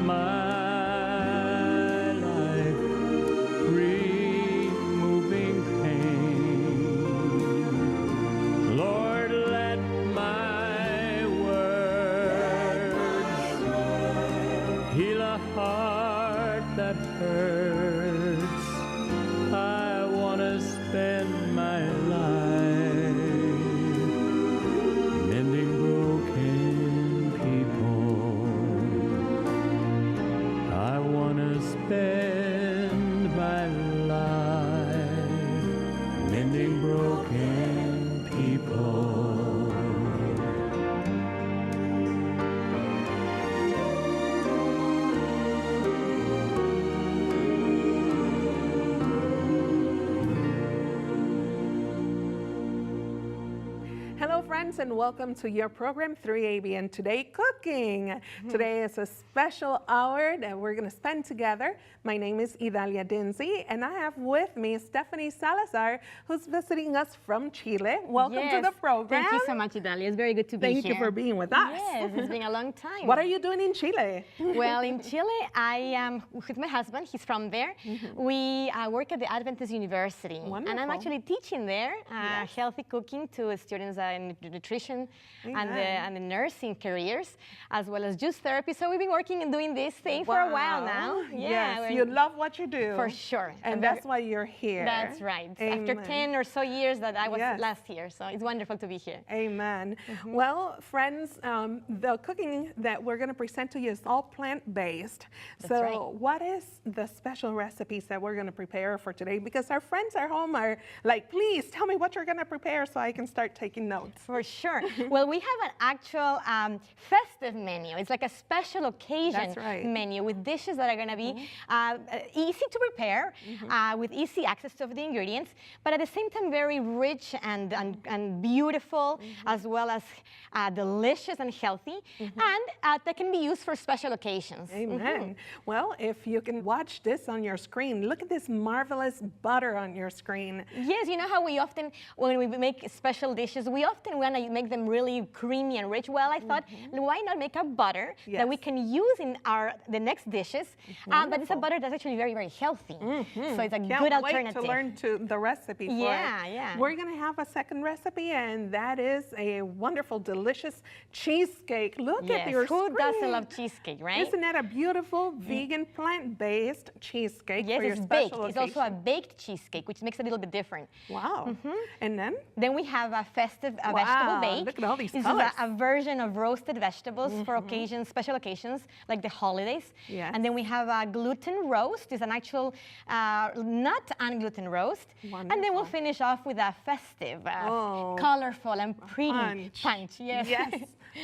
my life, removing pain. Lord, let my words heal a heart that hurts. I want to spend my life mending broken people. I want to spend my life mending broken people. Hello friends, and welcome to your program 3abn Today Cooking. Today is a special hour that we're going to spend together. My name is Idalia and I have with me Stephanie Salazar, who's visiting us from Chile. Welcome to the program. Thank you so much, Idalia. It's very good to be here. Thank you for being with us. Yes, it's been a long time. What are you doing in Chile? Well, in Chile, I am with my husband. He's from there. We work at the Adventist University. Wonderful. And I'm actually teaching there healthy cooking to students in nutrition and the nursing careers, as well as juice therapy. So we've been working and doing this thing for a while now. Yes, you love what you do. For sure. And that's why you're here. That's right. Amen. After 10 or so years that I was last year. So it's wonderful to be here. Amen. Well, friends, the cooking that we're going to present to you is all plant-based. So right. What is the special recipes that we're going to prepare for today? Because our friends at home are like, please tell me what you're going to prepare so I can start taking notes. For sure. Well, we have an actual festive menu. It's like a special occasion menu with dishes that are going to be easy to prepare, with easy access to the ingredients, but at the same time very rich and beautiful, as well as delicious and healthy, and that can be used for special occasions. Amen. Well, if you can watch this on your screen, look at this marvelous butter on your screen. Yes, you know how we often, when we make special dishes, we often want to make them really creamy and rich. Well, I thought, why not make a butter that we can use in the next dishes, but it's a butter that's actually very, very healthy. So it's a good alternative. Wait to learn the recipe for it. Yeah. We're going to have a second recipe, and that is a wonderful, delicious cheesecake. Look at your screen. Who doesn't love cheesecake, right? Isn't that a beautiful vegan plant-based cheesecake for your it's special baked. occasion? It's also a baked cheesecake, which makes it a little bit different. Wow. And then? Then we have a festive vegetable bake. Look at all these This colors. is a version of roasted vegetables for occasions, special occasions, like the holidays. Yes. And then we have a gluten roast. It's an actual nut and gluten roast. Wonderful. And then we'll finish off with a festive, colorful and pretty punch. Yes.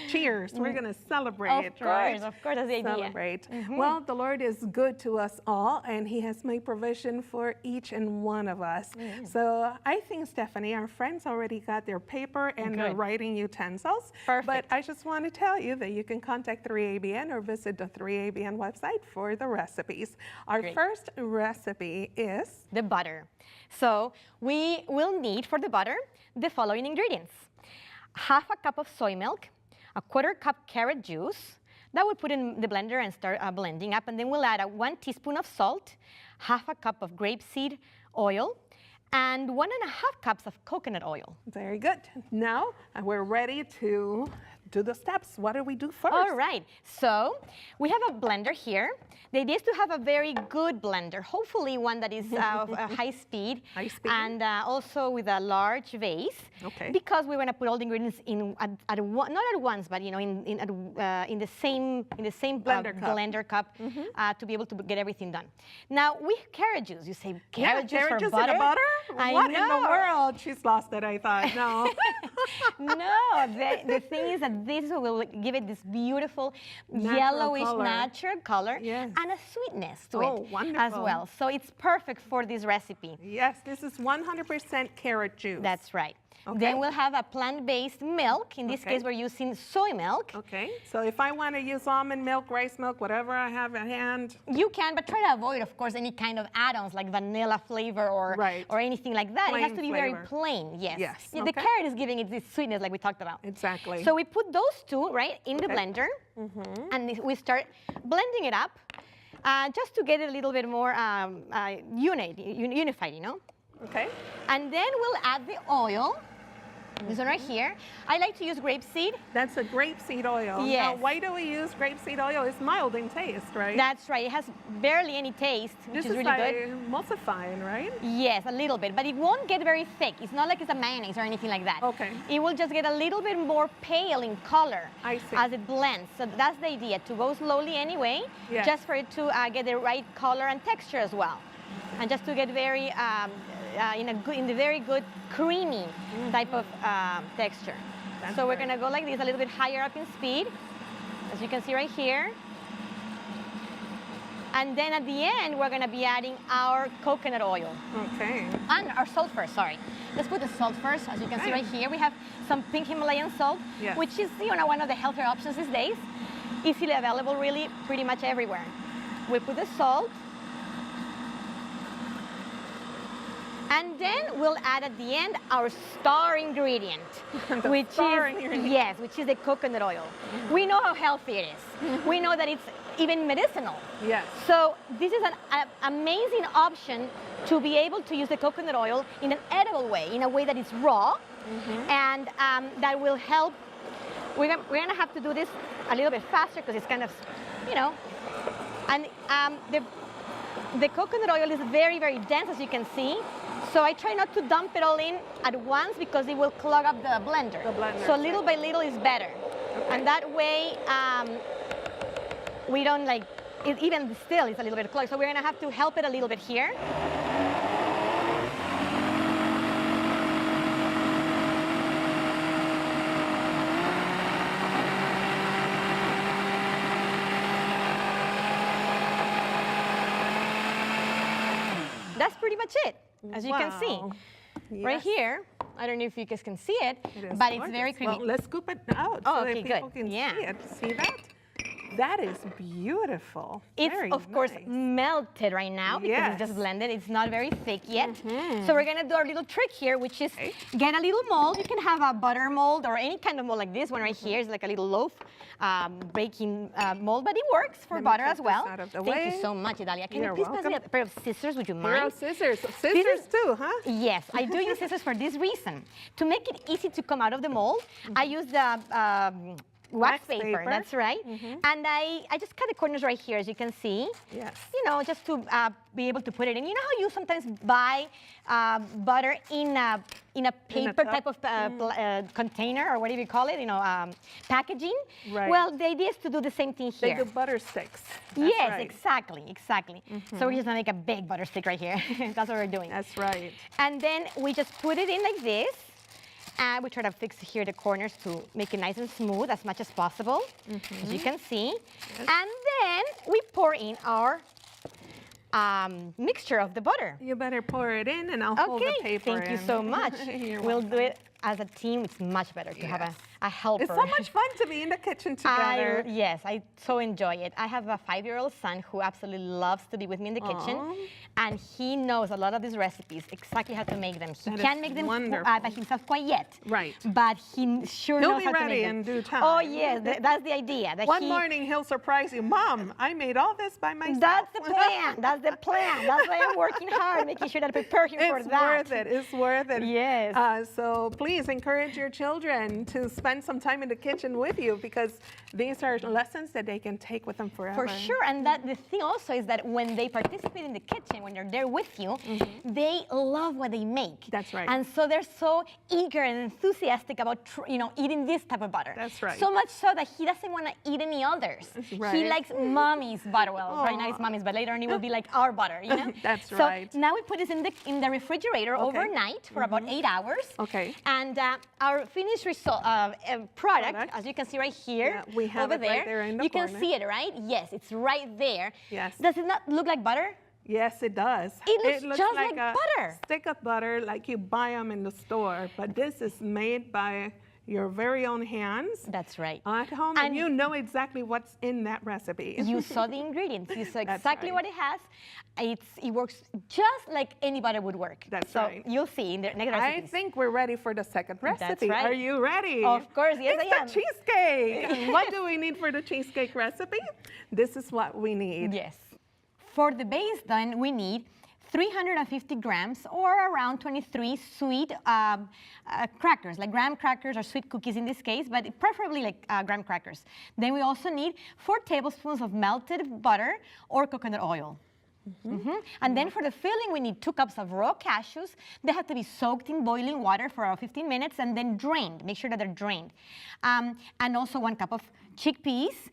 Cheers. We're going to celebrate, Of course, that's the idea. Celebrate. Well, the Lord is good to us all, and He has made provision for each and one of us. So I think, Stephanie, our friends already got their paper and their writing utensils. Perfect. But I just want to tell you that you can contact 3ABN or visit the 3ABN website for the recipes. Our first recipe is the butter. So we will need for the butter the following ingredients: half a cup of soy milk, a quarter cup carrot juice. That we'll put in the blender and start blending up. And then we'll add 1 teaspoon of salt, half a cup of grapeseed oil, and 1.5 cups of coconut oil. very good. Now we're ready to do the steps. What do we do first? All right, so we have a blender here. The idea is to have a very good blender, hopefully one that is high speed, and also with a large vase, because we want to put all the ingredients in not at once, but in the same blender cup to be able to get everything done. Now with carrot juice, you say carrot juice for butter? In the butter? What in the world? She's lost it, I thought. No. No, the thing is that this will give it this beautiful yellowish natural color and a sweetness to it as well. So it's perfect for this recipe. Yes, this is 100% carrot juice. That's right. Okay. Then we'll have a plant-based milk. In this case, we're using soy milk. Okay, so if I want to use almond milk, rice milk, whatever I have at hand. You can, but try to avoid, of course, any kind of add-ons like vanilla flavor or anything like that. It has to be very plain, yes. Yeah, the carrot is giving it this sweetness like we talked about. Exactly. So we put those two, right, in the blender, and we start blending it up just to get it a little bit more unified, you know? Okay. And then we'll add the oil. This one right here. I like to use grapeseed. That's a grapeseed oil. Yes. Now, why do we use grapeseed oil? It's mild in taste, right? That's right. It has barely any taste, which is really good. Emulsifying, right? Yes, a little bit, but it won't get very thick. It's not like it's a mayonnaise or anything like that. Okay. It will just get a little bit more pale in color as it blends. So that's the idea, to go slowly anyway, just for it to get the right color and texture as well. And just to get very in the very good creamy type of texture. So we're gonna go like this, a little bit higher up in speed, as you can see right here. And then at the end, we're gonna be adding our coconut oil. Okay. And our salt first, sorry. Let's put the salt first. As you can see right here, we have some pink Himalayan salt, which is one of the healthier options these days. Easily available really pretty much everywhere. We put the salt. And then we'll add at the end our star ingredient, which is the coconut oil. We know how healthy it is. We know that it's even medicinal. Yes. So this is an amazing option to be able to use the coconut oil in an edible way, in a way that is raw, and that will help. We're gonna have to do this a little bit faster because it's kind of, and the coconut oil is very, very dense, as you can see. So I try not to dump it all in at once because it will clog up the blender. So little by little is better. Okay. And that way, we don't even still it's a little bit clogged. So we're gonna have to help it a little bit here. That's pretty much it, as you can see. Yes. Right here, I don't know if you guys can see it, but it's very creamy. Well, let's scoop it out so that people can see it. See that? That is beautiful. It's, of course, melted right now because it's just blended. It's not very thick yet. So we're going to do our little trick here, which is get a little mold. You can have a butter mold or any kind of mold like this one right here. It's like a little loaf baking mold, but it works for butter as well. Thank you so much, Idalia. Can you please pass me a pair of scissors, would you mind? Pair of scissors. Scissors too, huh? Yes, I do use scissors for this reason. To make it easy to come out of the mold, I use the wax paper, that's right. And I just cut the corners right here, as you can see. Yes. Just to be able to put it in. You know how you sometimes buy butter in a paper type of container, or whatever you call it, packaging? Right. Well, the idea is to do the same thing here. They do butter sticks. Yes, exactly. So we're just gonna make a big butter stick right here. That's what we're doing. That's right. And then we just put it in like this. And we try to fix here the corners to make it nice and smooth as much as possible, as you can see. Yes. And then we pour in our mixture of the butter. You better pour it in and I'll hold the paper in. Thank you so much. We'll do it as a team. It's much better to have a helper. It's so much fun to be in the kitchen together. Yes, I so enjoy it. I have a 5-year-old son who absolutely loves to be with me in the kitchen, and he knows a lot of these recipes, exactly how to make them. He can't make them by himself quite yet. Right. But he sure knows how to make them. He'll be ready in due time. Oh, yes, that's the idea. One morning he'll surprise you. Mom, I made all this by myself. That's the plan. That's the plan. That's why I'm working hard, making sure that I prepare him for that. It's worth it. It's worth it. Yes. So please encourage your children to spend some time in the kitchen with you, because these are lessons that they can take with them forever. For sure. And the thing also is that when they participate in the kitchen, when they're there with you, they love what they make. That's right. And so they're so eager and enthusiastic about eating this type of butter. That's right. So much so that he doesn't want to eat any others. Right. He likes mommy's butter. Well, right now it's mommy's, but later on it will be like our butter, That's right. So now we put this in the refrigerator overnight for about 8 hours. Okay. And our finished product, as you can see right here, we have over it right there in the you corner. can see it, right? Yes, it's right there. Yes. Does it not look like butter? Yes, it does. It looks just like a butter. Stick of butter like you buy them in the store, but this is made by your very own hands. That's right. At home, and you know exactly what's in that recipe. You saw the ingredients. You saw exactly right. what it has. It works just like any butter would work. That's so right. You'll see in the next recipes. I think we're ready for the second recipe. That's right. Are you ready? Of course, yes, I am. It's the cheesecake. What do we need for the cheesecake recipe? This is what we need. Yes. For the base, then, we need 350 grams or around 23 sweet crackers, like graham crackers or sweet cookies in this case, but preferably like graham crackers. Then we also need 4 tablespoons of melted butter or coconut oil. And then for the filling, we need 2 cups of raw cashews. They have to be soaked in boiling water for about 15 minutes and then drained. Make sure that they're drained. And also 1 cup of chickpeas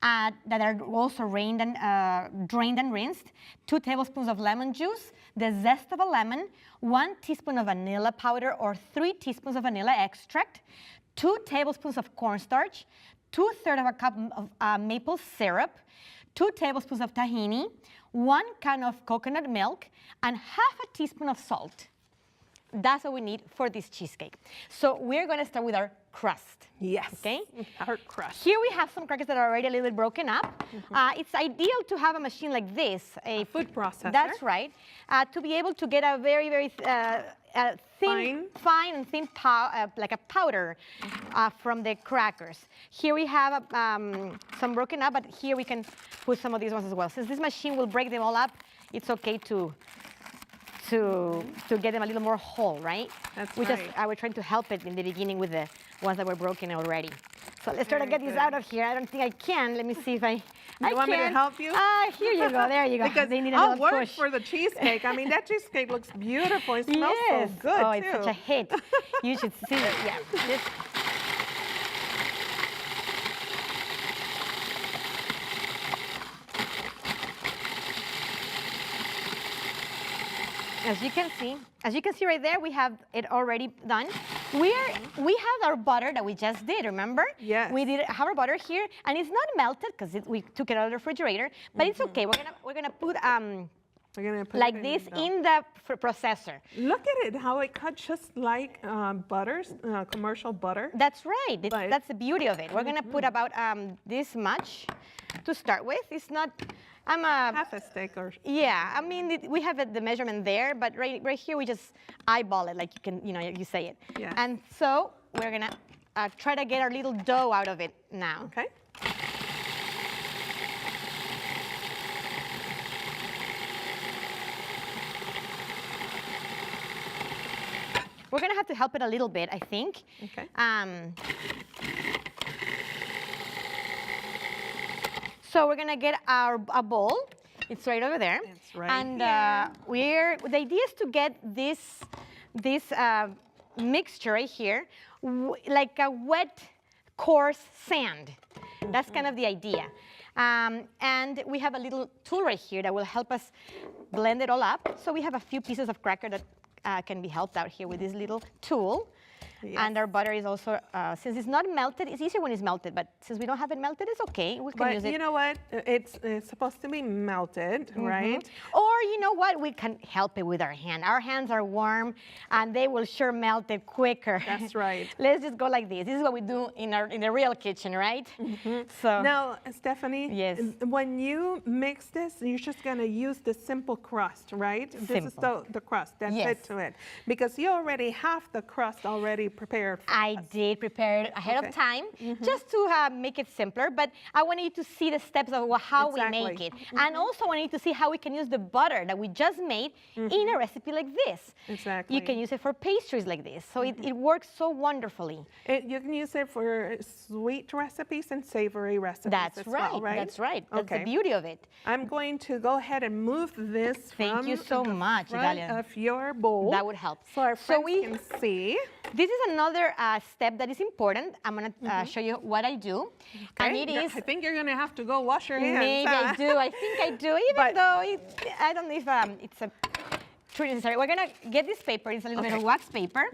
that are also drained and rinsed. 2 tablespoons of lemon juice, the zest of a lemon, 1 teaspoon of vanilla powder or 3 teaspoons of vanilla extract, 2 tablespoons of cornstarch, 2/3 of a cup of maple syrup, 2 tablespoons of tahini, 1 can of coconut milk, and half a teaspoon of salt. That's what we need for this cheesecake. So we're going to start with our crust. Yes. Okay. Our crust. Here we have some crackers that are already a little bit broken up. It's ideal to have a machine like this, a food processor. That's right. To be able to get a very, very thin, fine and thin like a powder from the crackers. Here we have some broken up, but here we can put some of these ones as well. Since this machine will break them all up, it's okay to get them a little more whole, right? That's right. We're trying to help it in the beginning with the ones that were broken already. So let's try to get these out of here. I don't think I can. Let me see if I can. You want me to help you? Here you go. There you go. Because they need a I'll little work push. for the cheesecake. I mean, that cheesecake looks beautiful. It smells so good, Oh, it's such a hit. You should see it. Yeah. As you can see right there, we have it already done. We have our butter that we just did, remember? Yes. We did have our butter here, and it's not melted because we took it out of the refrigerator, but it's okay. We're gonna put like this in the processor. Look at it, how it cuts just like commercial butter. That's right. That's the beauty of it. We're gonna put about this much to start with. It's not. Half a stick or... Yeah, I mean, we have the measurement there, but right here we just eyeball it like you say it. Yes. And so we're gonna try to get our little dough out of it now. Okay. We're gonna have to help it a little bit, I think. Okay. So we're gonna get a bowl. It's right over there. It's right and here. the idea is to get this mixture right here, like a wet, coarse sand. That's kind of the idea. And we have a little tool right here that will help us blend it all up. So we have a few pieces of cracker that can be helped out here with this little tool. Yes. And our butter is also, since it's not melted, it's easier when it's melted, but since we don't have it melted, it's okay. We can use it. But you know what? It's supposed to be melted, right? Or you know what? We can help it with our hand. Our hands are warm, and they will sure melt it quicker. That's right. Let's just go like this. This is what we do in the real kitchen, right? So now, Stephanie, yes. When you mix this, you're just going to use the simple crust, right? This is the crust. That's it to it. Because you already have the crust already prepared for I did prepare it ahead of time just to make it simpler, but I wanted you to see the steps of how we make it. And also wanted you to see how we can use the butter that we just made in a recipe like this. Exactly. You can use it for pastries like this. So it works so wonderfully. You can use it for sweet recipes and savory recipes. That's right. Well, right. That's right. That's the beauty of it. I'm going to go ahead and move this Thank you so much, Idalia. of your bowl. That would help. So our friends can see. This is another step that is important. I'm going to show you what I do. Okay. And it is... I think you're going to have to go wash your hands. Maybe I do. I think I do, even though I don't know if it's a... truly necessary. We're gonna get this paper. It's a little bit of wax paper.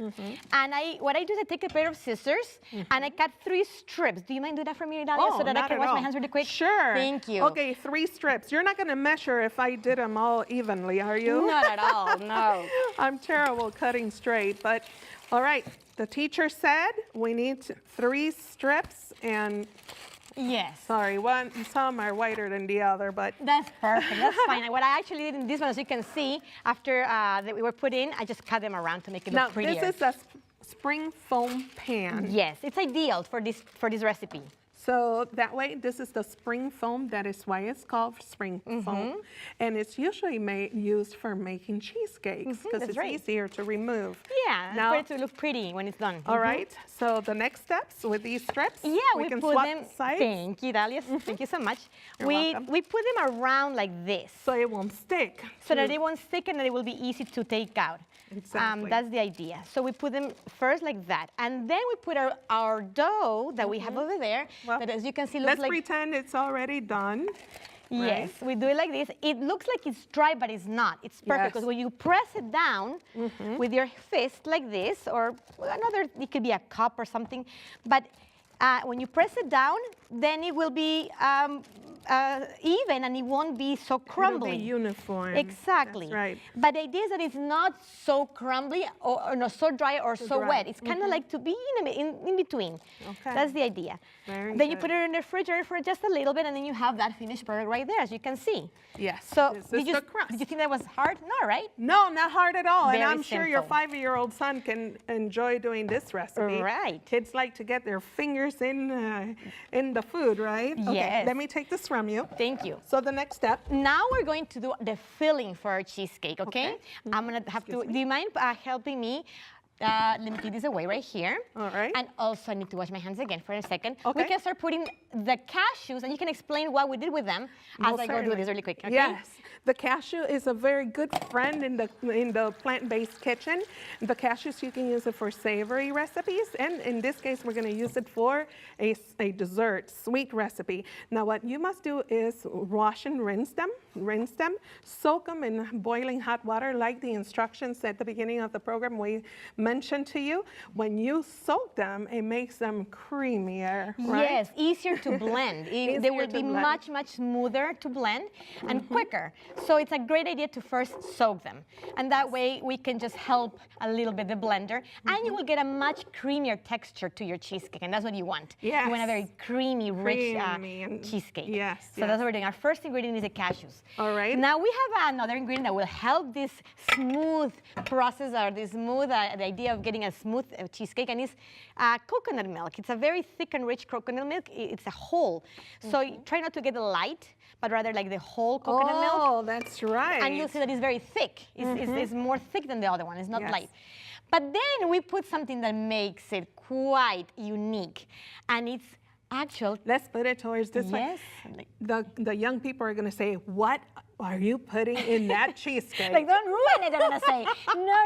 And what I do is I take a pair of scissors and I cut 3 strips. Do you mind doing that for me, Idalia, so that I can wash my hands really quick? Sure. Thank you. Okay, 3 strips. You're not gonna measure if I did them all evenly, are you? Not at all, no. I'm terrible cutting straight, but all right. The teacher said we need 3 strips and yes. Sorry, some are whiter than the other, but that's perfect. That's fine. What I actually did in this one, as you can see, after that we were put in, I just cut them around to make it look prettier. Now, this is a spring foam pan. Yes, it's ideal for this recipe. So that way, this is the spring foam. That is why it's called spring foam. And it's usually used for making cheesecakes because it's easier to remove. Yeah, now, for it to look pretty when it's done. All right, so the next steps with these strips, yeah, we can put swap them, sides. Thank you, Dalia. Thank you so much. You're welcome. We put them around like this. So it won't stick. So that it won't stick and that it will be easy to take out. Exactly. That's the idea. So we put them first like that. And then we put our dough that we have over there, that as you can see looks let's pretend it's already done. Yes, we do it like this. It looks like it's dry, but it's not. It's perfect because when you press it down with your fist like this, or it could be a cup or something, but when you press it down, then it will be even and it won't be so crumbly. It'll be uniform. Exactly. That's right. But the idea is that it's not so crumbly or not so dry or so wet. It's kind of like to be in between. Okay. That's the idea. Very then good. you put it in the refrigerator for just a little bit, and then you have that finished product right there, as you can see. Yes. So did you think that was hard? No, right? No, not hard at all. Very and I'm sure your simple. 5-year-old son can enjoy doing this recipe. Right. Kids like to get their fingers in the food, right? Yes. Okay, let me take this from you. Thank you. So the next step. Now we're going to do the filling for our cheesecake, okay? I'm gonna have to, do you mind helping me? Let me take this away right here. All right. And also I need to wash my hands again for a second. Okay. We can start putting the cashews, and you can explain what we did with them as I go do this really quick, okay? Yes. The cashew is a very good friend in the plant-based kitchen. The cashews, you can use it for savory recipes, and in this case, we're going to use it for a dessert, sweet recipe. Now, what you must do is wash and rinse them, soak them in boiling hot water, like the instructions at the beginning of the program we mentioned to you. When you soak them, it makes them creamier, right? Yes, easier to blend. They will be much smoother to blend and quicker. So it's a great idea to first soak them. And that way we can just help a little bit the blender, and you will get a much creamier texture to your cheesecake, and that's what you want. Yes. You want a very creamy, rich cheesecake. Yes. So that's what we're doing. Our first ingredient is the cashews. All right. Now we have another ingredient that will help this smooth process, or this smooth, the idea of getting a smooth cheesecake, and it's coconut milk. It's a very thick and rich coconut milk. It's a whole. So try not to get the light, but rather like the whole coconut milk. Oh, that's right. And you'll see that it's very thick. It's more thick than the other one. It's not light. But then we put something that makes it quite unique, and it's Let's put it towards this way. The young people are going to say, what are you putting in that cheesecake? Like, don't ruin it, they're going to say. No,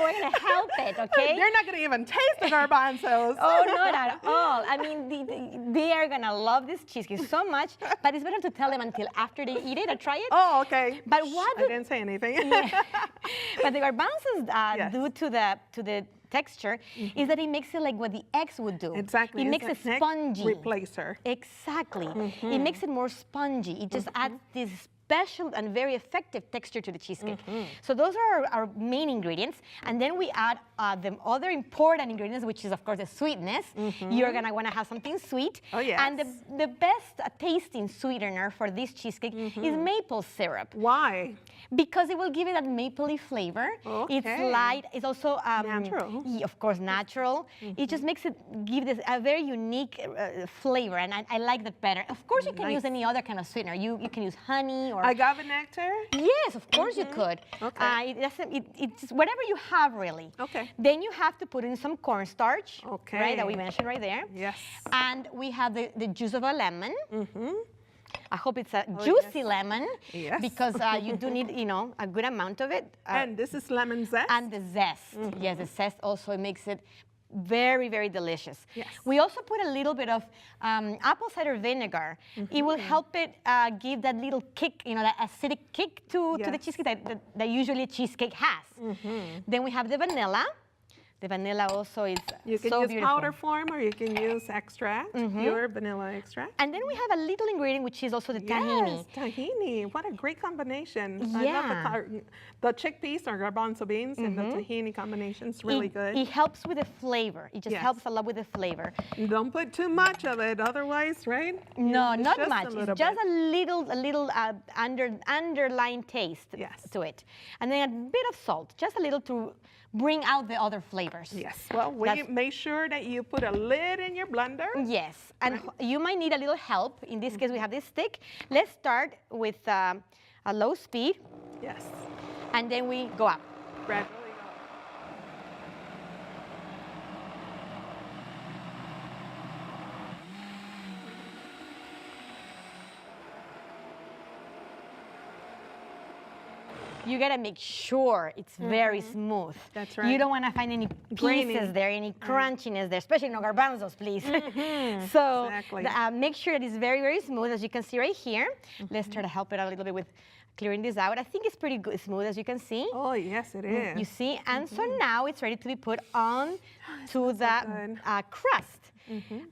we're going to help it, okay? They're not going to even taste the garbanzos. Oh, not at all. I mean, they are going to love this cheesecake so much, but it's better to tell them until after they eat it or try it. Oh, okay. But what I didn't say anything. But the garbanzos do to the texture is that it makes it like what the eggs would do. Exactly. It makes it spongy. Replacer. Exactly. It makes it more spongy. It just adds this special and very effective texture to the cheesecake. So those are our main ingredients. And then we add the other important ingredients, which is, of course, the sweetness. You're going to want to have something sweet. Oh, yes. And the best tasting sweetener for this cheesecake is maple syrup. Why? Because it will give it that mapley flavor. Okay. It's light. It's also natural. Of course, natural. It just makes it give this a very unique flavor, and I like that better. Of course, you can use any other kind of sweetener. You can use honey or agave nectar. Yes, of course you could. Okay. It's whatever you have, really. Okay. Then you have to put in some cornstarch. Okay. Right, that we mentioned right there. Yes. And we have the juice of a lemon. I hope it's a juicy lemon, because you do need, a good amount of it. And this is lemon zest? And the zest. Yes, the zest also makes it very, very delicious. Yes. We also put a little bit of apple cider vinegar. It will help it give that little kick, that acidic kick to the cheesecake that usually a cheesecake has. Then we have the vanilla. The vanilla also is You can so use beautiful. powder form or you can use extract, pure vanilla extract. And then we have a little ingredient which is also the tahini. Yes, tahini. What a great combination. Yeah. I love the chickpeas or garbanzo beans and the tahini combination is really good. It helps with the flavor. It just helps a lot with the flavor. Don't put too much of it, otherwise, right? No, It's not just much. It's just a little underlying taste to it. And then a bit of salt, just a little to bring out the other flavors. Yes, well, make sure that you put a lid in your blender. Yes, and you might need a little help. In this case, we have this stick. Let's start with a low speed. Yes. And then we go up. Gradually go. You gotta make sure it's very smooth. That's right. You don't want to find any pieces there, any crunchiness there, especially no garbanzos, please. So make sure it is very, very smooth, as you can see right here. Let's try to help it out a little bit with clearing this out. I think it's pretty good, smooth, as you can see. Oh, yes, it is. You see, and so now it's ready to be put on to the crust.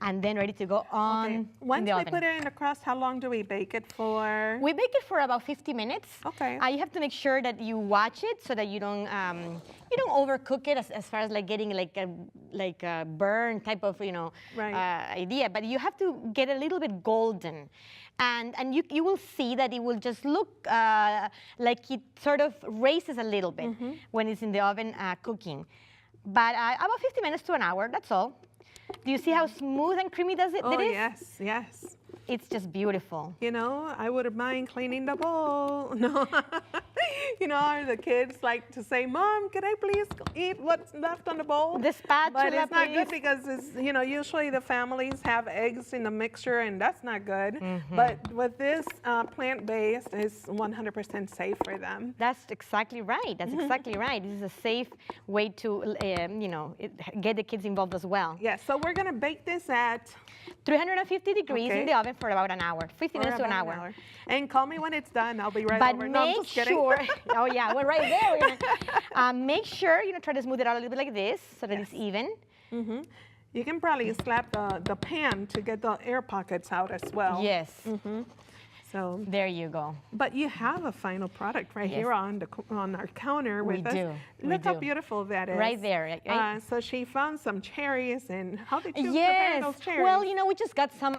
And then ready to go on in Once the we oven. put it in the crust, how long do we bake it for? We bake it for about 50 minutes. Okay. You have to make sure that you watch it so that you don't overcook it as far as like getting like a burn type of idea. But you have to get a little bit golden. And you will see that it will just look like it sort of raises a little bit when it's in the oven cooking. But about 50 minutes to an hour, that's all. Do you see how smooth and creamy it is? Oh, yes, yes. It's just beautiful. I wouldn't mind cleaning the bowl. No. The kids like to say, Mom, can I please eat what's left on the bowl? The spatula, but it's not good please. because usually the families have eggs in the mixture and that's not good. But with this plant-based, it's 100% safe for them. That's exactly right. That's exactly right. This is a safe way to, get the kids involved as well. Yes, so we're gonna bake this at 350 degrees in the oven for about an hour, 50 minutes to an hour. And call me when it's done. I'll be right But over. No, I'm just kidding. sure, oh yeah, we're right there. Make sure, try to smooth it out a little bit like this so that it's even. You can probably slap the pan to get the air pockets out as well. Yes. So there you go. But you have a final product right here on our counter with us. We do. Look how beautiful that is. Right there. Right? So she found some cherries, and how did you prepare those cherries? Well, we just got some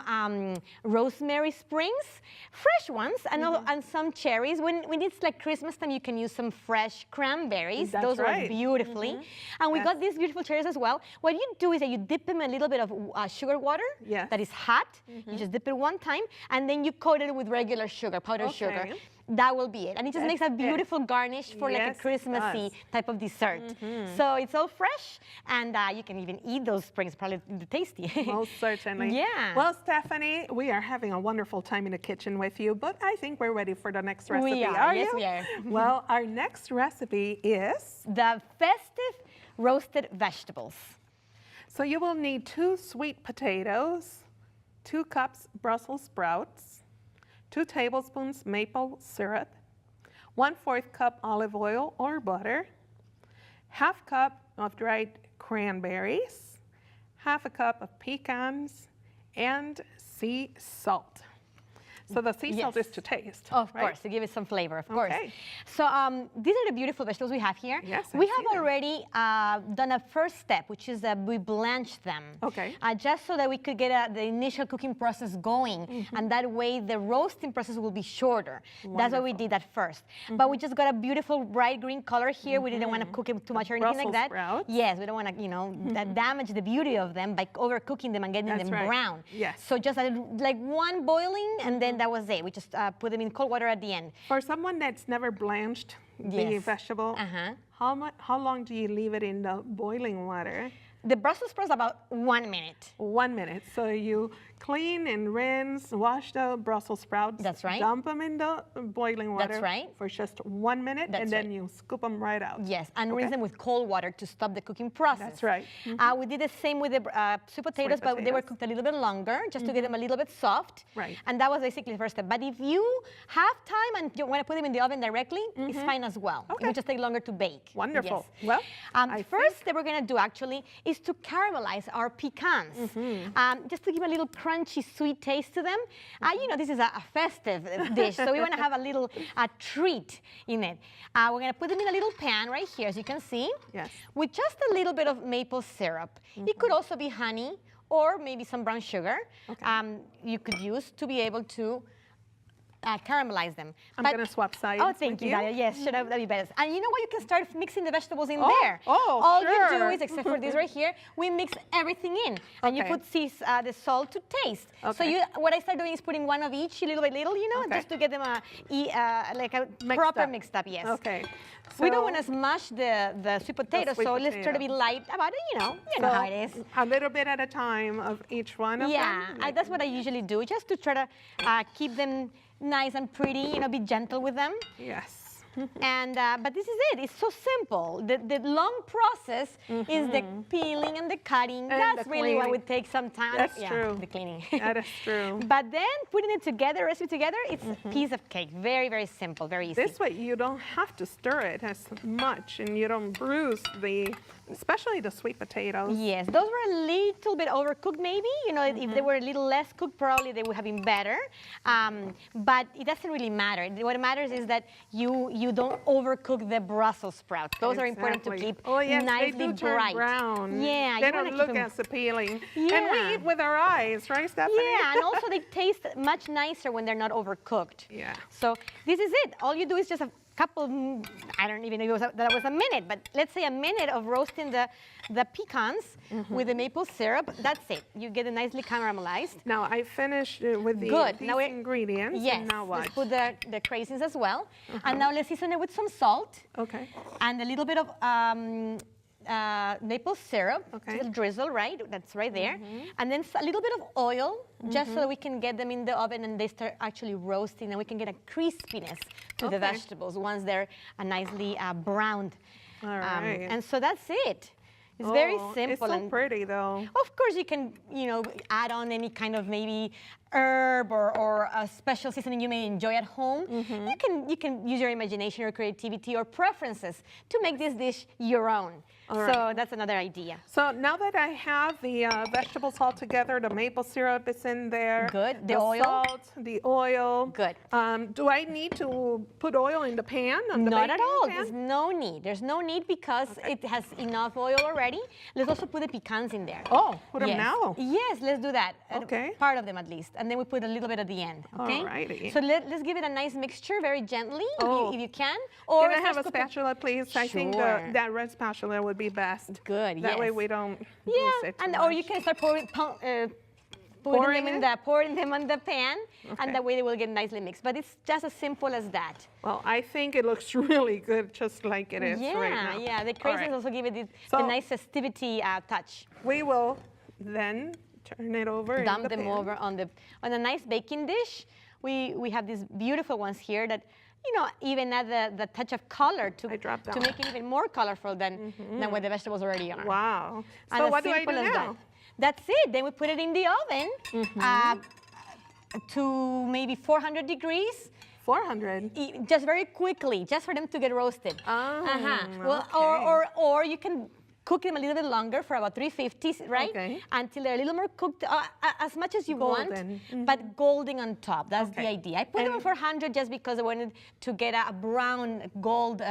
rosemary springs, fresh ones, and some cherries. When it's like Christmas time, you can use some fresh cranberries. That's those right. work beautifully. And we got these beautiful cherries as well. What you do is that you dip them in a little bit of sugar water that is hot. You just dip it one time, and then you coat it with regular sugar, powdered sugar. That will be it. And it just makes a beautiful garnish for like a Christmassy type of dessert. So it's all fresh, and you can even eat those springs, probably tasty. Most certainly. Yeah. Well, Stephanie, we are having a wonderful time in the kitchen with you, but I think we're ready for the next recipe. We are. Yes, you? we are. Well, our next recipe is the festive roasted vegetables. So you will need 2 sweet potatoes, 2 cups Brussels sprouts, 2 tablespoons maple syrup, 1/4 cup olive oil or butter, 1/2 cup of dried cranberries, 1/2 cup of pecans, and sea salt. So the sea salt is to taste. Of course, to give it some flavor, of course. So these are the beautiful vegetables we have here. Yes, we have already done a first step, which is that we blanched them. Just so that we could get the initial cooking process going. And that way the roasting process will be shorter. Wonderful. That's why we did that first. But we just got a beautiful bright green color here. We didn't want to cook it too much or anything like that. Sprouts. Yes, we don't want to, damage the beauty of them by overcooking them and getting them brown. Yes. So just like one boiling, and then that was it. We just put them in cold water at the end. For someone that's never blanched the vegetable, how long do you leave it in the boiling water? The Brussels sprouts about 1 minute. 1 minute. So you clean and rinse, wash the Brussels sprouts. That's right. Dump them in the boiling water. That's right. For just 1 minute, That's and then right. you scoop them right out. Yes, and rinse them with cold water to stop the cooking process. That's right. We did the same with the sweet potatoes, but they were cooked a little bit longer, just to get them a little bit soft. Right. And that was basically the first step. But if you have time and you want to put them in the oven directly, it's fine as well. Okay. It will just take longer to bake. Wonderful. Yes. Well, first that we're going to do actually is to caramelize our pecans. Just to give a little crunchy, sweet taste to them. You know, this is a festive dish, so we want to have a little treat in it. We're going to put them in a little pan right here, as you can see, with just a little bit of maple syrup. It could also be honey or maybe some brown sugar you could use to be able to caramelize them. I'm going to swap sides. Oh, thank you, Dalia. Yes, that'd be better. And you know what? You can start mixing the vegetables in there. Oh, all sure. you do is, except for this right here, we mix everything in, and you put the salt to taste. So what I start doing is putting one of each, little by little, you know, just to get them like a proper mixed up. Yes. Okay. So we don't want to smash the sweet potato, so let's try to be light about it. You know how it is. A little bit at a time of each one of them. Yeah, that's what I usually do, just to try to keep them nice and pretty, you know, be gentle with them. Yes. And but this is it. It's so simple. The long process is the peeling and the cutting. And that's the really what cleaning. would take some time. That's true. The cleaning. That is true. But then putting it together, recipe together, it's a piece of cake. Very, very simple, very easy. This way you don't have to stir it as much, and you don't bruise especially the sweet potatoes. Yes, those were a little bit overcooked maybe. You know, if they were a little less cooked, probably they would have been better. But it doesn't really matter. What matters is that you don't overcook the Brussels sprouts. Those are important to keep nicely they do turn bright. brown. Yeah, they don't look as appealing. And we eat with our eyes, right, Stephanie? Yeah, and also they taste much nicer when they're not overcooked. Yeah. So this is it. All you do is just a couple, I don't even know that was a minute, but let's say a minute of roasting the pecans with the maple syrup. That's it. You get it nicely caramelized. Now I finished with these ingredients. Yes. And now what? Let's put the craisins as well. And now let's season it with some salt. Okay. And a little bit of maple syrup, a drizzle, right? That's right there. And then a little bit of oil, just so that we can get them in the oven and they start actually roasting, and we can get a crispiness to the vegetables once they're nicely browned. All right. And so that's it. It's very simple. It's so pretty, though. Of course, you can, add on any kind of maybe herb or a special seasoning you may enjoy at home. You can use your imagination or creativity or preferences to make this dish your own. So that's another idea. So now that I have the vegetables all together, the maple syrup is in there. Good. The oil. Salt, the oil. Good. Do I need to put oil in the pan? Not at all. There's no need. There's no need because it has enough oil already. Let's also put the pecans in there. Oh, put them now? Yes, let's do that. Okay. Part of them at least. And then we put a little bit at the end. Okay. Alrighty. So let's give it a nice mixture very gently if you can. Or can I have a spatula, please? Sure. I think that red spatula would be best. Good. That way we don't lose it too or much. you can start pouring them on the pan, and that way they will get nicely mixed. But it's just as simple as that. Well, I think it looks really good just like it is right now. Yeah, the craisins also give it the nice festivity touch. We will then turn it over Dump them over on a nice baking dish. We have these beautiful ones here that, even add the touch of color to make it even more colorful than what the vegetables already are. Wow. And So what do I do now? That's it. Then we put it in the oven to maybe 400 degrees. 400? Just very quickly, just for them to get roasted. Well, or you can cook them a little bit longer for about 350, right? Okay. Until they're a little more cooked, as much as you want, but golden on top. That's the idea. I put them on 400 just because I wanted to get a brown gold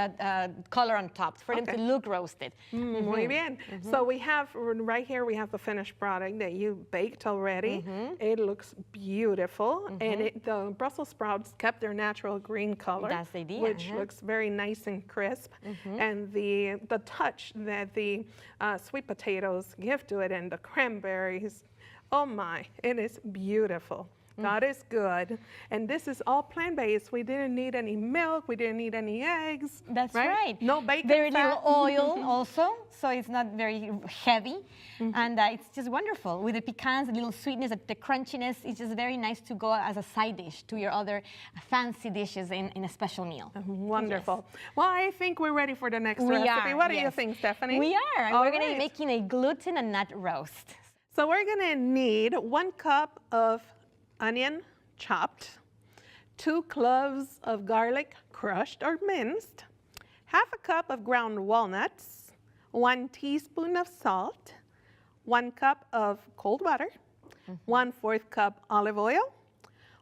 color on top for them to look roasted. Muy bien. So we have, right here, we have the finished product that you baked already. It looks beautiful. And the Brussels sprouts kept their natural green color. That's the idea. Which looks very nice and crisp. And the touch that the sweet potatoes give to it, and the cranberries, oh my, it is beautiful. God is good. And this is all plant-based. We didn't need any milk. We didn't need any eggs. That's right. No bacon Very fat. little oil also, so it's not very heavy. And it's just wonderful. With the pecans, the little sweetness, the crunchiness, it's just very nice to go as a side dish to your other fancy dishes in a special meal. Wonderful. Yes. Well, I think we're ready for the next recipe. What do you think, Stephanie? We are. We're going to be making a gluten and nut roast. So we're going to need 1 cup of onion chopped, 2 cloves of garlic crushed or minced, half a cup of ground walnuts, 1 teaspoon of salt, 1 cup of cold water, 1/4 cup olive oil,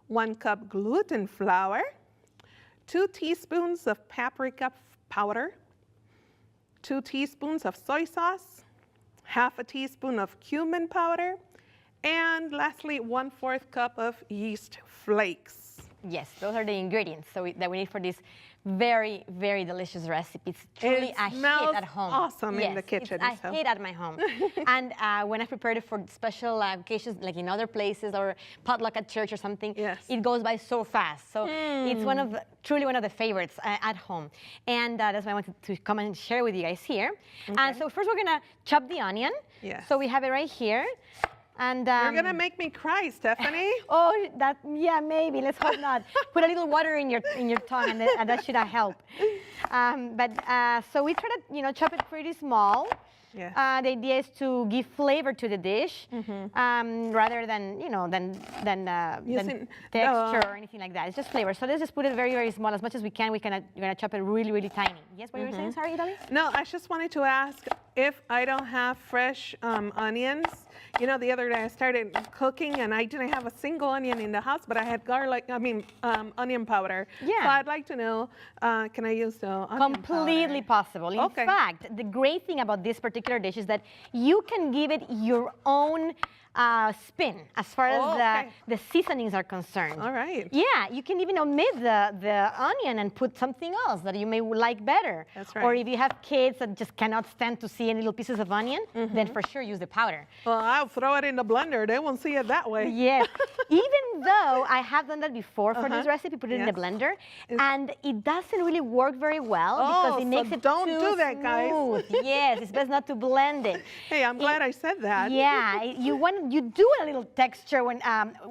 1 cup gluten flour, 2 teaspoons of paprika powder, 2 teaspoons of soy sauce, half a teaspoon of cumin powder, and lastly, 1/4 cup of yeast flakes. Yes, those are the ingredients that we need for this very, very delicious recipe. It's truly a hit at home. Awesome in the kitchen. It's a hit at my home. And when I prepared it for special occasions, like in other places or potluck at church or something, it goes by so fast. So it's truly one of the favorites at home. And that's why I wanted to come and share with you guys here. And so first we're gonna chop the onion. Yes. So we have it right here. And you're gonna make me cry, Stephanie. Oh, yeah, maybe. Let's hope not. Put a little water in your tongue, and that should help. So we try to chop it pretty small. Yes. The idea is to give flavor to the dish, rather than texture or anything like that. It's just flavor. So let's just put it very, very small, as much as we can. We're gonna chop it really, really tiny. Yes, what you were saying? Sorry, Idalia? No, I just wanted to ask if I don't have fresh onions. You know, the other day I started cooking and I didn't have a single onion in the house, but I had onion powder. Yeah. So I'd like to know, can I use the onion Completely powder? possible. In fact, the great thing about this particular dish is that you can give it your own spin as far as the seasonings are concerned. All right. Yeah, you can even omit the onion and put something else that you may like better. That's right. Or if you have kids that just cannot stand to see any little pieces of onion, then for sure use the powder. Well, I'll throw it in the blender. They won't see it that way. Yes. Even though I have done that before for this recipe, put it in the blender, and it doesn't really work very well because it makes it don't too do that, guys. smooth. Yes, it's best not to blend it. Hey, I'm glad I said that. Yeah, you do a little texture when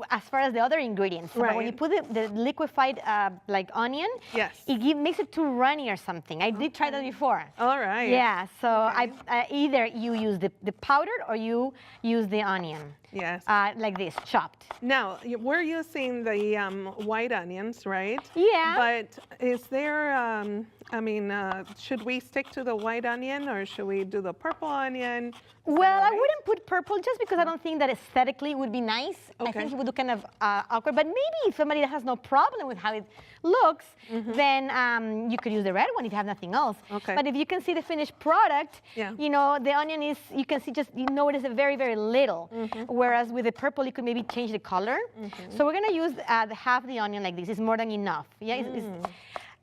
as far as the other ingredients. Right. But when you put the liquefied like onion, it makes it too runny or something. I did try that before. All right. Yeah, so either you use the powder or you use the onion. Yes. Like this, chopped. Now, we're using the white onions, right? Yeah. But is there, should we stick to the white onion or should we do the purple onion? Well, I wouldn't put purple just because I don't think that aesthetically it would be nice. Okay. I think it would look kind of awkward. But maybe if somebody that has no problem with how it looks, then you could use the red one if you have nothing else. Okay. But if you can see the finished product, you know, the onion is, you can see just, you notice a very, very little. Whereas with the purple, you could maybe change the color. So we're going to use half the onion like this. It's more than enough. Yeah. You did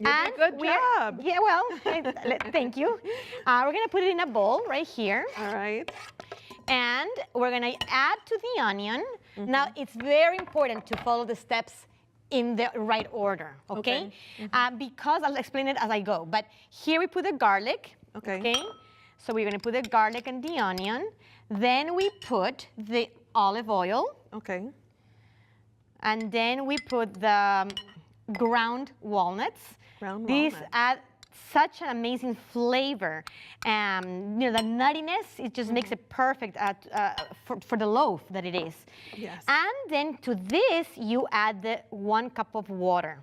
a good job. Yeah, well, thank you. We're going to put it in a bowl right here. All right. And we're going to add to the onion. Now, it's very important to follow the steps in the right order, okay? Because I'll explain it as I go. But here we put the garlic, okay? So we're going to put the garlic and the onion. Then we put the olive oil. Okay. And then we put the ground walnuts. These add such an amazing flavor. You know, the nuttiness, it just makes it perfect for the loaf that it is. Yes. And then to this, you add the 1 cup of water.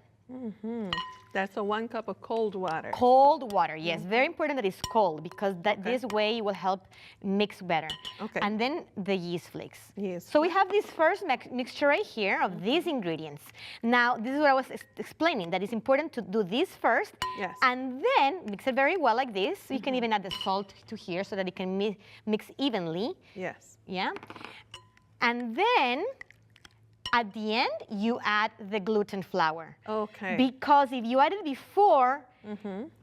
That's a 1 cup of cold water. Cold water, yes. Very important that it's cold because this way it will help mix better. Okay. And then the yeast flakes. Yes. So we have this first mixture right here of these ingredients. Now, this is what I was explaining, that it's important to do this first. Yes. And then mix it very well like this. You can even add the salt to here so that it can mix evenly. Yes. Yeah. And then at the end, you add the gluten flour. Okay. Because if you add it before,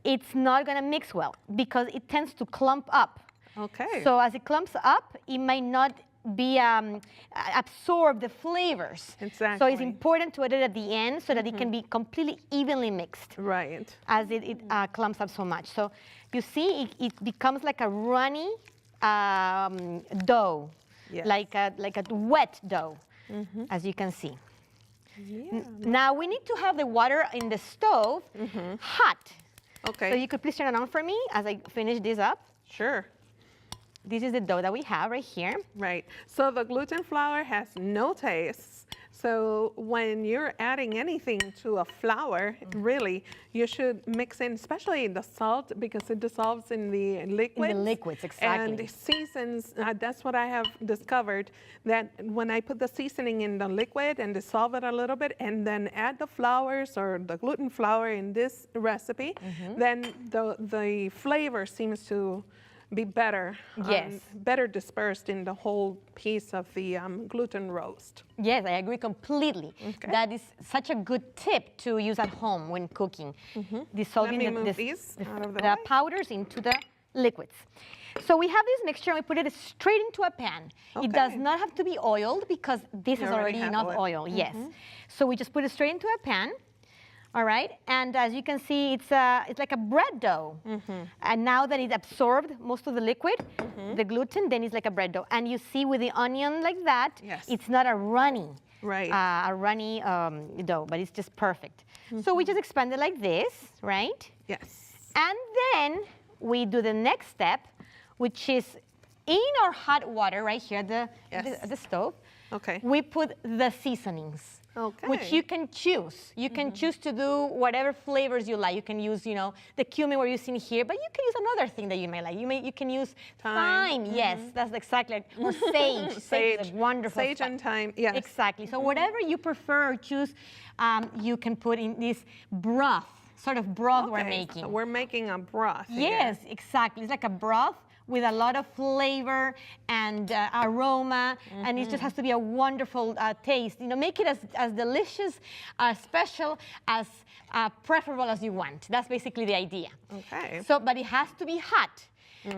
it's not going to mix well because it tends to clump up. Okay. So as it clumps up, it might not absorb the flavors. Exactly. So it's important to add it at the end so that it can be completely evenly mixed. Right. As it clumps up so much. So you see, it becomes like a runny dough, Yes. like a wet dough, as you can see. Yeah. Now we need to have the water in the stove hot. Okay. So you could please turn it on for me as I finish this up. Sure. This is the dough that we have right here. Right. So the gluten flour has no taste. So when you're adding anything to a flour, really, you should mix in, especially the salt, because it dissolves in the liquids. In the liquids, exactly. And seasons, that's what I have discovered, that when I put the seasoning in the liquid and dissolve it a little bit, and then add the flours or the gluten flour in this recipe, then the flavor seems to be better, yes, better dispersed in the whole piece of the gluten roast. Yes, I agree completely. Okay. That is such a good tip to use at home when cooking. Dissolving the powders into the liquids. So we have this mixture and we put it straight into a pan. Okay. It does not have to be oiled because this has already enough oil. Yes. So we just put it straight into a pan. All right, and as you can see, it's like a bread dough. And now that it absorbed most of the liquid, the gluten, then it's like a bread dough. And you see with the onion like that, it's not a runny, dough, but it's just perfect. So we just expand it like this, right? Yes. And then we do the next step, which is in our hot water right here at the stove. Okay. We put the seasonings. Okay. Which you can choose. You can choose to do whatever flavors you like. You can use, the cumin we're using here, but you can use another thing that you may like. You can use thyme. Yes, that's exactly like, or sage. Sage is wonderful. Sage and thyme, yes. Exactly. So whatever you prefer or choose, you can put in this broth, sort of broth we're making. So we're making a broth. Yes, exactly. It's like a broth with a lot of flavor and aroma, and it just has to be a wonderful taste. Make it as delicious, special, as preferable as you want. That's basically the idea. Okay. So, but it has to be hot.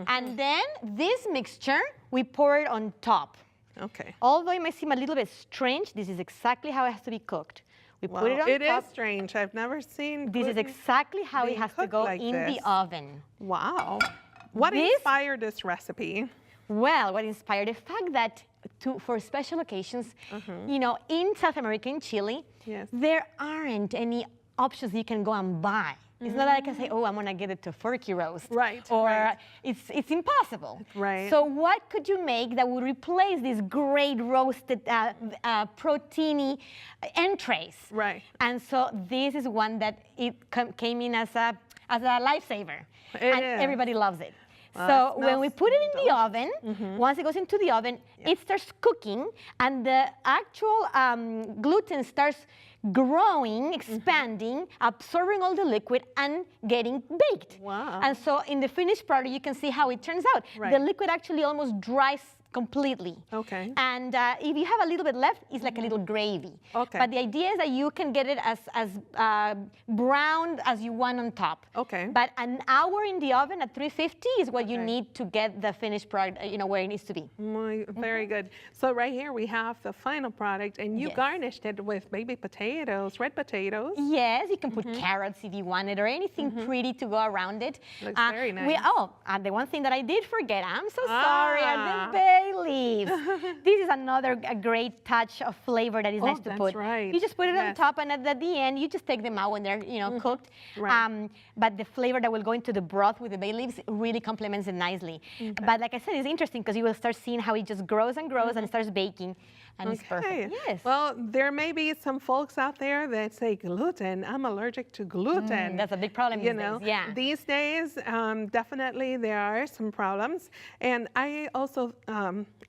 And then this mixture, we pour it on top. Okay. Although it may seem a little bit strange, this is exactly how it has to be cooked. We put it on top. It is strange. I've never seen this is exactly how it has to go in the oven. Wow. What inspired this recipe? Well, what inspired the fact that for special occasions, in South America, in Chile, there aren't any options you can go and buy. It's not like I say, oh, I'm going to get it to turkey roast. Right. Or it's impossible. Right. So what could you make that would replace these great roasted proteiny entrees? Right. And so this is one that came in as a lifesaver. And everybody loves it. So when we put it in the oven, once it goes into the oven, it starts cooking, and the actual gluten starts growing, expanding, absorbing all the liquid, and getting baked. Wow. And so in the finished product, you can see how it turns out. Right. The liquid actually almost dries completely. Okay. And if you have a little bit left, it's like a little gravy. Okay. But the idea is that you can get it as brown as you want on top. Okay. But an hour in the oven at 350 is what you need to get the finished product, where it needs to be. Very good. So right here we have the final product, and you garnished it with baby potatoes, red potatoes. Yes, you can put carrots if you wanted, or anything pretty to go around it. Looks very nice. The one thing that I did forget, I'm so sorry, the bay leaves. This is another great touch of flavor that is nice to put. Right. You just put it on top, and at the end, you just take them out when they're cooked. Right. But the flavor that will go into the broth with the bay leaves really complements it nicely. Okay. But like I said, it's interesting because you will start seeing how it just grows and grows and starts baking. And it's perfect. Yes. Well, there may be some folks out there that say gluten. I'm allergic to gluten. That's a big problem these days. Yeah. These days, definitely there are some problems. And I also,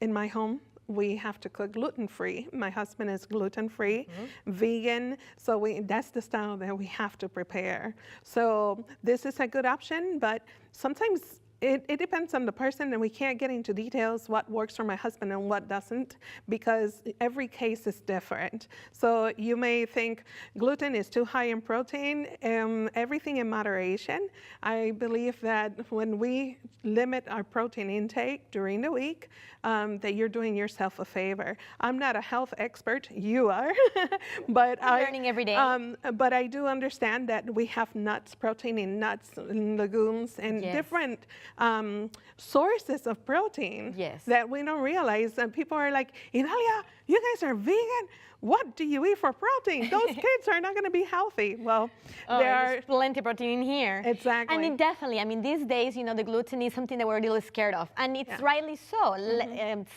in my home, we have to cook gluten-free. My husband is gluten-free, vegan, so that's the style that we have to prepare. So this is a good option, but sometimes It depends on the person, and we can't get into details what works for my husband and what doesn't, because every case is different. So you may think gluten is too high in protein, everything in moderation. I believe that when we limit our protein intake during the week, that you're doing yourself a favor. I'm not a health expert, you are, but I'm learning every day. But I do understand that we have nuts, protein in nuts, and legumes, and different sources of protein that we don't realize. And people are like, Idalia, you guys are vegan? What do you eat for protein? Those kids are not going to be healthy. Well, there's plenty of protein in here. Exactly. And it definitely, I mean, these days, you know, the gluten is something that we're really scared of. And it's rightly so.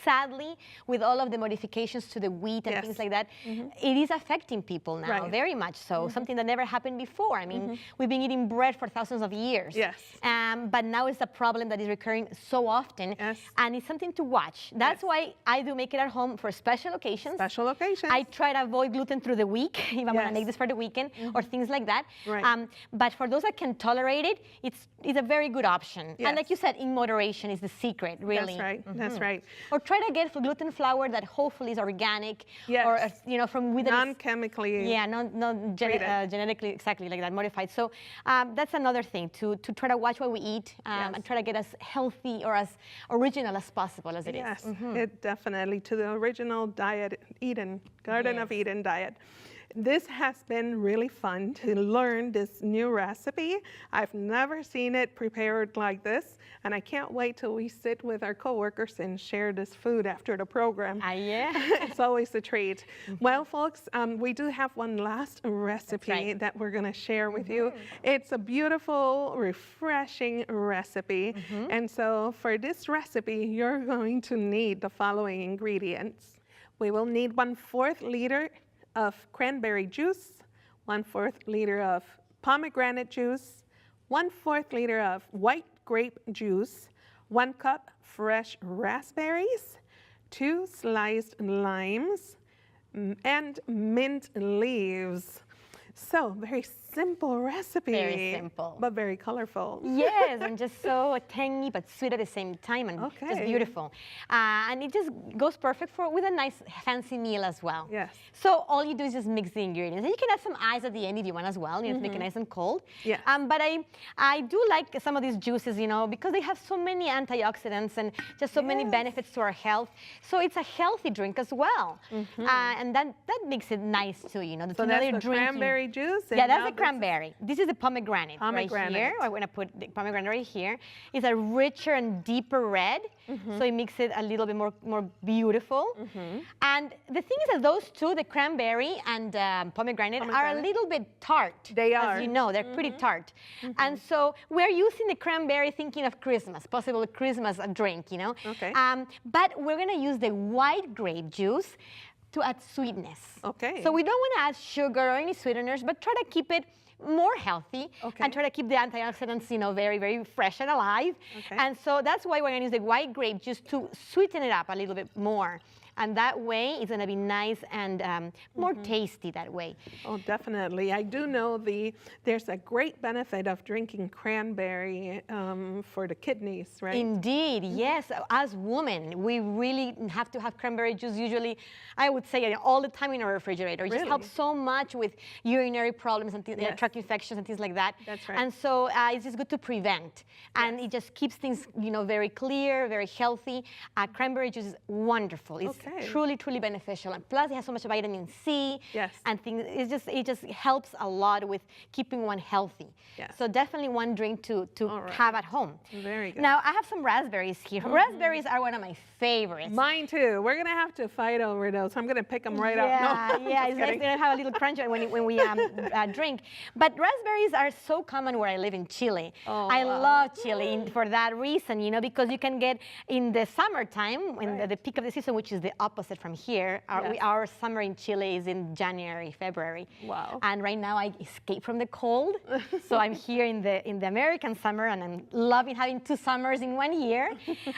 Sadly, with all of the modifications to the wheat and things like that, it is affecting people now, very much so. Something that never happened before. I mean, we've been eating bread for thousands of years. Yes. But now it's a problem that is recurring so often. Yes. And it's something to watch. That's why I do make it at home for special occasions. Special occasions. I try to avoid gluten through the week if I'm going to make this for the weekend or things like that. Right. But for those that can tolerate it, it's a very good option. Yes. And like you said, in moderation is the secret, really. That's right. That's right. Or try to get gluten flour that hopefully is organic or you know, from wheat non-chemically. Yeah, not genetically exactly like that, modified. So that's another thing, to try to watch what we eat and try to get as healthy or as original as possible as it is. Yes, it definitely, to the original diet, Garden of Eden diet. This has been really fun to learn this new recipe. I've never seen it prepared like this, and I can't wait till we sit with our coworkers and share this food after the program. It's always a treat. Well, folks, we do have one last recipe that we're going to share with you. It's a beautiful, refreshing recipe. And so for this recipe, you're going to need the following ingredients. We will need 1/4 liter of cranberry juice, 1/4 liter of pomegranate juice, 1/4 liter of white grape juice, 1 cup fresh raspberries, 2 sliced limes, and mint leaves. So, very simple recipe. Very simple. But very colorful. Yes, and just so tangy but sweet at the same time, and just beautiful. And it just goes perfect with a nice fancy meal as well. Yes. So all you do is just mix the ingredients. And you can add some ice at the end if you want as well, you know, to make it nice and cold. Yes. But I do like some of these juices, you know, because they have so many antioxidants and just so many benefits to our health. So it's a healthy drink as well. And that makes it nice too, you know. So that's the cranberry juice? Yeah, that's the cranberry. This is the pomegranate right here. I'm going to put the pomegranate right here. It's a richer and deeper red, so it makes it a little bit more beautiful. And the thing is that those two, the cranberry and pomegranate, are a little bit tart. They are. As you know, they're pretty tart. And so we're using the cranberry thinking of Christmas, possible Christmas drink, you know. Okay. But we're going to use the white grape juice to add sweetness. Okay. So we don't want to add sugar or any sweeteners, but try to keep it more healthy and try to keep the antioxidants, you know, very, very fresh and alive. And so that's why we're going to use the white grape juice to sweeten it up a little bit more. And that way, it's going to be nice and more tasty that way. Oh, definitely. I do know there's a great benefit of drinking cranberry for the kidneys, right? Indeed, yes. As women, we really have to have cranberry juice usually, I would say, all the time in our refrigerator. It just helps so much with urinary problems and tract infections and things like that. That's right. And so it's just good to prevent. And it just keeps things, you know, very clear, very healthy. Cranberry juice is wonderful. It's truly, truly beneficial. And plus, it has so much vitamin C and things. It just helps a lot with keeping one healthy. So definitely one drink to have at home. Very good. Now, I have some raspberries here. Raspberries are one of my favorites. Mine too. We're going to have to fight over those. I'm going to pick them right up. No, it's nice to have a little crunch when we drink. But raspberries are so common where I live in Chile. I love Chile for that reason, you know, because you can get in the summertime, in the peak of the season, which is the opposite from here. Our summer in Chile is in January, February. Wow. And right now I escape from the cold. So I'm here in the American summer, and I'm loving having 2 summers in 1 year.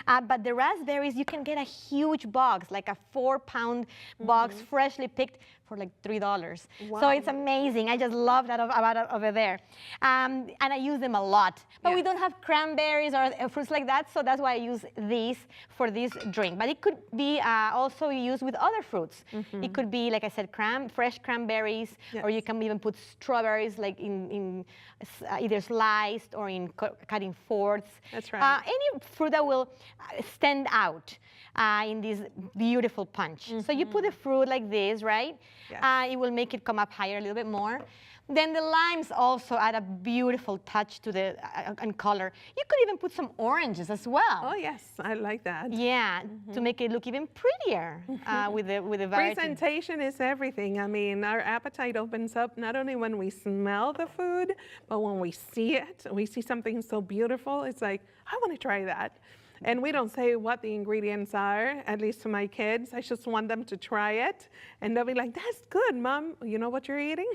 But the raspberries, you can get a huge box, like a 4-pound box, freshly picked for like $3. Wow. So it's amazing. I just love that about it over there. And I use them a lot. But we don't have cranberries or fruits like that, so that's why I use these for this drink. But it could be also used with other fruits. It could be, like I said, fresh cranberries, or you can even put strawberries like in either sliced or in cut in fourths. That's right. Any fruit that will stand out in this beautiful punch. So you put the fruit like this, right? Yes. It will make it come up higher a little bit more. Then the limes also add a beautiful touch to the and color. You could even put some oranges as well. Oh yes, I like that. Yeah, to make it look even prettier with the variety. Presentation is everything. I mean, our appetite opens up not only when we smell the food, but when we see it. We see something so beautiful. It's like, I want to try that. And we don't say what the ingredients are, at least to my kids. I just want them to try it. And they'll be like, that's good, Mom. You know what you're eating?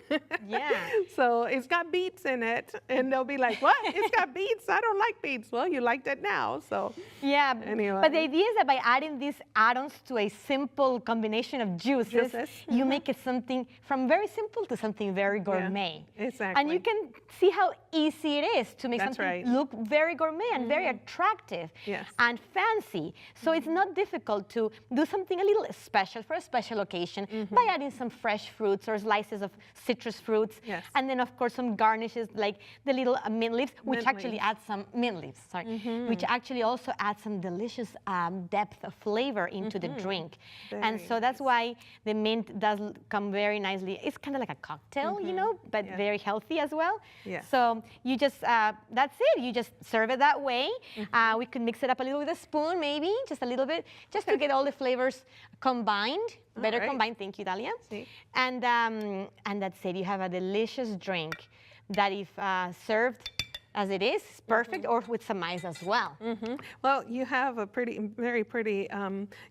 Yeah. So it's got beets in it. And they'll be like, what? It's got beets? I don't like beets. Well, you liked it now. So yeah, anyway. But the idea is that by adding these add-ons to a simple combination of juices. You make it something from very simple to something very gourmet. Yeah, exactly. And you can see how easy it is to make something look very gourmet and very attractive. Yes. And fancy. So it's not difficult to do something a little special for a special occasion by adding some fresh fruits or slices of citrus fruits. Yes. And then, of course, some garnishes like the little mint leaves, which actually add some mint leaves, which actually also add some delicious depth of flavor into the drink. And so that's why the mint does come very nicely. It's kind of like a cocktail, you know, but very healthy as well. Yeah. So you just, that's it. You just serve it that way. We could mix it up a little with a spoon, maybe, just a little bit, just to get all the flavors combined, better combined. Thank you, Dalia. See. And that's it. You have a delicious drink that, if served as it is, perfect, or with some ice as well. Well, you have a very pretty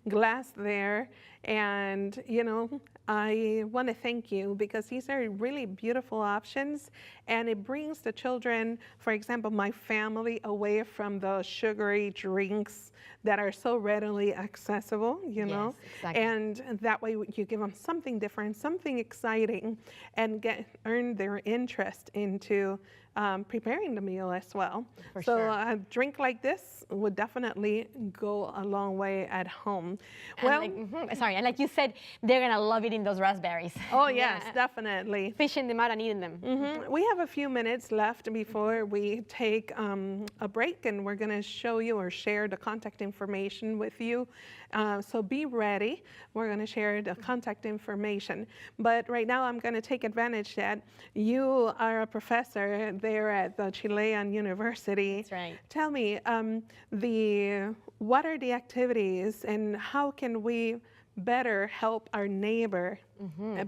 glass there, and you know, I want to thank you because these are really beautiful options, and it brings the children, for example, my family, away from the sugary drinks that are so readily accessible, you know, exactly. And that way you give them something different, something exciting, and earn their interest into preparing the meal as well. So a drink like this would definitely go a long way at home. And well, sorry, and like you said, they're gonna love eating those raspberries. Oh yes, definitely. Fishing them out and eating them. We have a few minutes left before we take a break, and we're gonna show you or share the contact information with you. So be ready. We're gonna share the contact information. But right now I'm gonna take advantage that you are a professor there at the Chilean University. That's right. Tell me, what are the activities and how can we better help our neighbor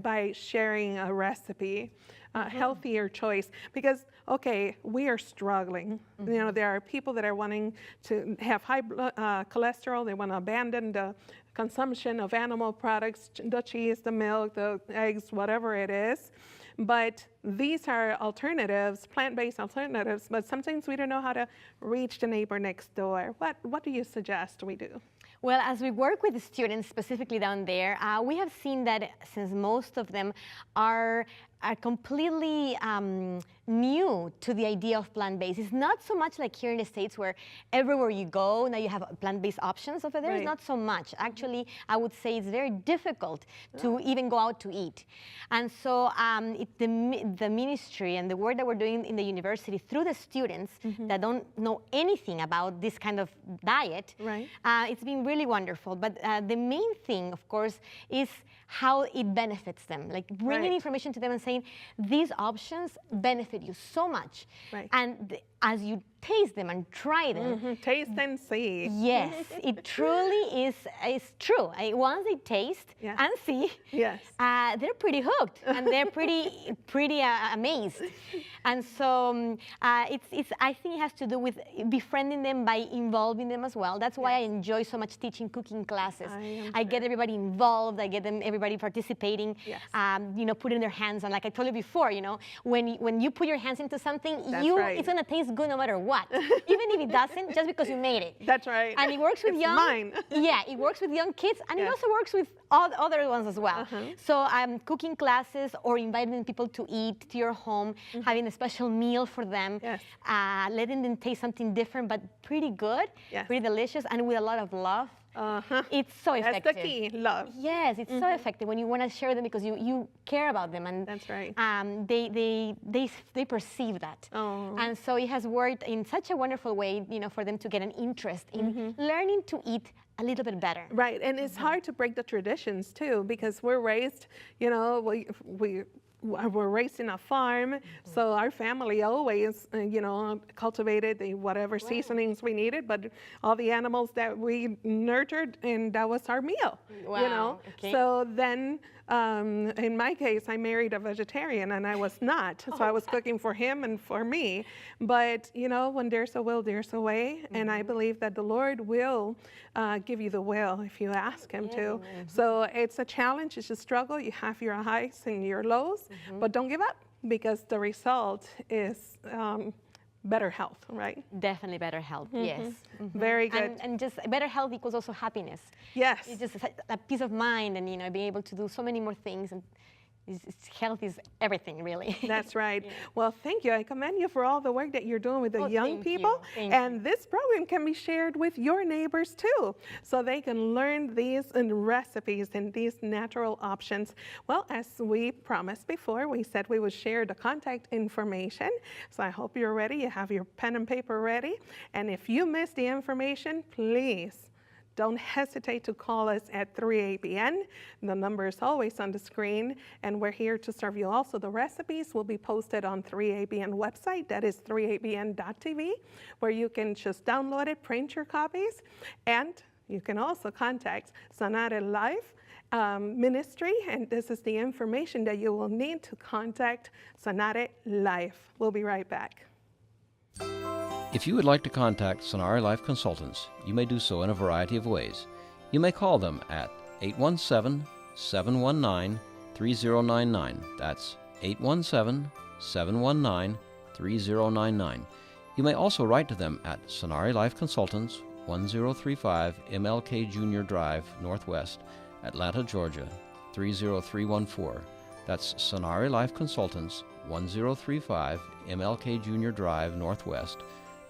by sharing a recipe, healthier choice? Because, okay, we are struggling. You know, there are people that are wanting to have high cholesterol. They want to abandon the consumption of animal products, the cheese, the milk, the eggs, whatever it is. But these are alternatives, plant-based alternatives, but sometimes we don't know how to reach the neighbor next door. What do you suggest we do? Well, as we work with the students specifically down there, we have seen that since most of them are completely new to the idea of plant-based. It's not so much like here in the States where everywhere you go, now you have plant-based options over there. It's not so much. Actually, I would say it's very difficult to even go out to eat. And so the ministry and the work that we're doing in the university through the students that don't know anything about this kind of diet, it's been really wonderful. But the main thing, of course, is how it benefits them. Like bringing information to them and saying, these options benefit you so much. And as you taste them and try them. Taste and see. Yes, it truly is true. Once they taste and see, they're pretty hooked and they're pretty amazed. And so I think it has to do with befriending them by involving them as well. That's why I enjoy so much teaching cooking classes. I get everybody involved. I get everybody participating. You know, putting their hands on. Like I told you before, you know, when you put your hands into something, it's gonna taste good no matter what. what. Even if it doesn't, just because you made it. That's right. And it works with young. Mine. Yeah, it works with young kids, and it also works with all other ones as well. So cooking classes or inviting people to eat to your home, having a special meal for them, letting them taste something different but pretty good, pretty delicious, and with a lot of love. It's so effective. That's the key, love. Yes, it's so effective when you want to share them because you care about them, and that's right. They perceive that, and so it has worked in such a wonderful way, for them to get an interest in learning to eat a little bit better. Right, and it's hard to break the traditions too, because we're raised, we're raised in a farm, so our family always, cultivated whatever seasonings we needed, but all the animals that we nurtured, and that was our meal. So then, in my case, I married a vegetarian, and I was not, so I was cooking for him and for me. But when there's a will, there's a way, and I believe that the Lord will give you the will if you ask Him to. So it's a challenge, it's a struggle. You have your highs and your lows, but don't give up, because the result is better health, right? Definitely better health, yes. Very good. And just better health equals also happiness. Yes. It's just a peace of mind, and being able to do so many more things. And health is everything, really. That's right. Well, thank you. I commend you for all the work that you're doing with the young people. And this program can be shared with your neighbors too, so they can learn these recipes and these natural options. Well, as we promised before, we said we would share the contact information. So I hope you're ready. You have your pen and paper ready. And if you missed the information, please don't hesitate to call us at 3ABN. The number is always on the screen, and we're here to serve you. Also, the recipes will be posted on 3ABN website. That is 3abn.tv, where you can just download it, print your copies, and you can also contact Sanare Life Ministry, and this is the information that you will need to contact Sanare Life. We'll be right back. If you would like to contact Sanare Life Consultants, you may do so in a variety of ways. You may call them at 817-719-3099. That's 817-719-3099. You may also write to them at Sanare Life Consultants, 1035 MLK Jr. Drive, Northwest, Atlanta, Georgia, 30314. That's Sanare Life Consultants, 1035 MLK Jr. Drive, Northwest,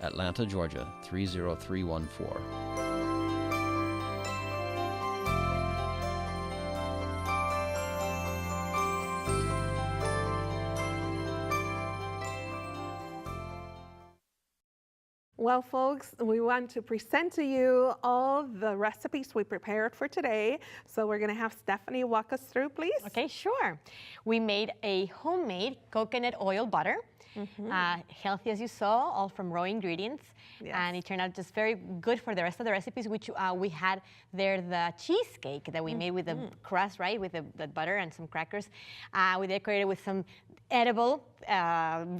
Atlanta, Georgia, 30314. Well, folks, we want to present to you all the recipes we prepared for today. So we're going to have Stephanie walk us through, please. Okay, sure. We made a homemade coconut oil butter. Healthy, as you saw, all from raw ingredients. And it turned out just very good for the rest of the recipes, which we had there the cheesecake that we made with the crust, right, with the butter and some crackers. We decorated with some edible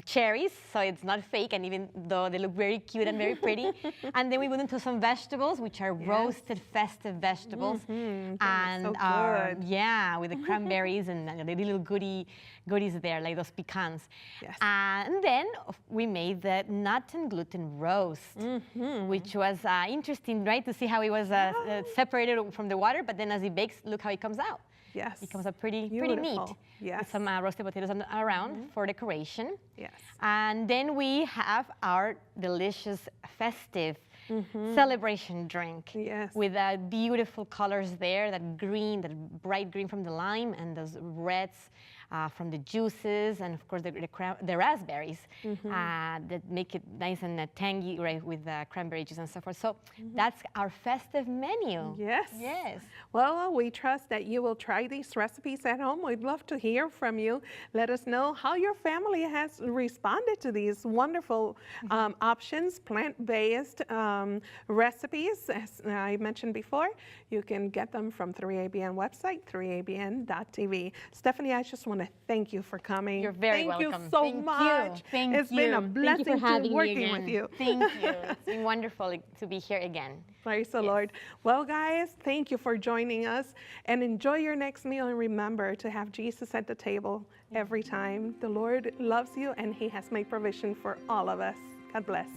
cherries, so it's not fake, and even though they look very cute and very pretty. And then we went into some vegetables, which are roasted festive vegetables. And so good. With the cranberries and the little goodies there, like those pecans. And then we made the nut and gluten roast, which was interesting, right, to see how it was separated from the water, but then as it bakes, look how it comes out. Yes. It comes out pretty neat. Yes. With some roasted potatoes around for decoration. Yes. And then we have our delicious festive celebration drink. Yes. With beautiful colors there, that green, that bright green from the lime, and those reds from the juices, and of course the raspberries that make it nice and tangy, right, with cranberry juice and so forth. So that's our festive menu. Yes. Yes. Well, we trust that you will try these recipes at home. We'd love to hear from you. Let us know how your family has responded to these wonderful options, plant-based recipes. As I mentioned before, you can get them from 3ABN website, 3abn.tv. Stephanie, I just want to thank you for coming. You're very welcome. Thank you so much. Thank you. It's been a blessing to working with you. Thank you. It's been wonderful to be here again. Praise the Lord. Well, guys, thank you for joining us, and enjoy your next meal, and remember to have Jesus at the table every time. The Lord loves you, and He has made provision for all of us. God bless.